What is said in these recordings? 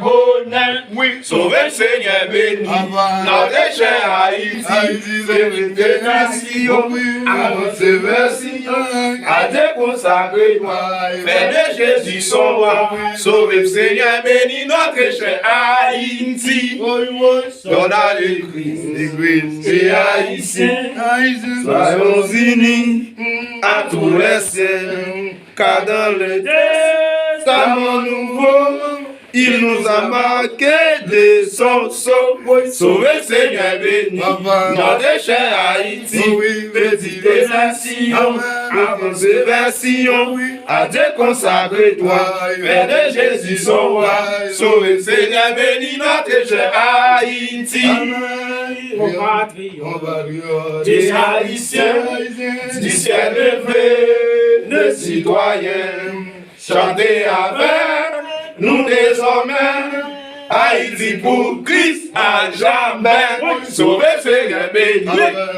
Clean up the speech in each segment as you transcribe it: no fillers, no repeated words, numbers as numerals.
Bonheur, oui, sauver le Seigneur béni, notre cher Haïti, des nations, avancer vers Sion, à déconsacrer toi, faire de Jésus son roi, sauver le Seigneur béni, notre cher Haïti, dans l'Église et haïtiens, soyons unis à tous les siècles, car dans le Testament nouveau, il nous a marqué de son sceau, sauver Seigneur béni, notre cher Haïti, petit des nations, avancer vers Sion, à Dieu consacrer toi, faire de Jésus son roi, sauver Seigneur béni, notre cher Haïti, compatriotes et haïtiens, du ciel levé, le citoyen, chantez avec nous désormais, Haïti pour Christ à jamais. Sauver Seigneur béni,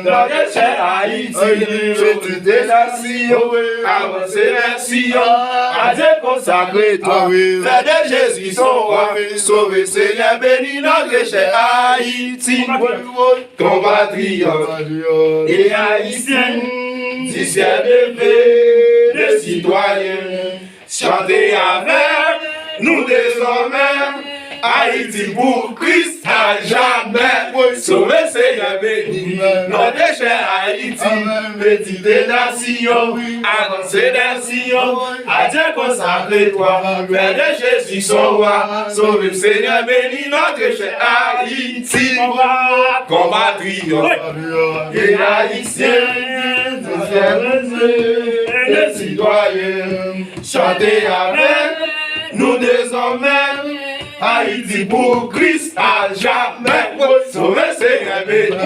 notre cher Haïti, sauver des nations, avancer vers Sion, à Dieu consacrer toi, faire de Jésus son roi, sauver Seigneur béni, notre cher Haïti, compatriotes et haïtiens, du ciel levé, les citoyens, chantez avec nous désormais, Haïti pour Christ à jamais. Sauver Seigneur béni, notre cher Haïti, petit des nations, avancer des Sion, à Dieu consacrer toi, faire de Jésus son roi, sauver Seigneur béni, notre cher Haïti, compatriotes et haïtiens, les citoyens, chantez avec nous désormais, Haïti pour Christ à jamais. Sauver Seigneur béni,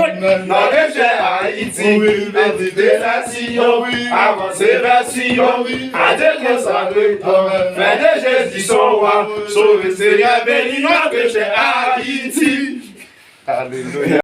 notre cher Haïti, petit des nations, avancer vers Sion, à Dieu consacrer toi, faire de Jésus son roi, sauver Seigneur béni, notre cher Haïti. Alléluia.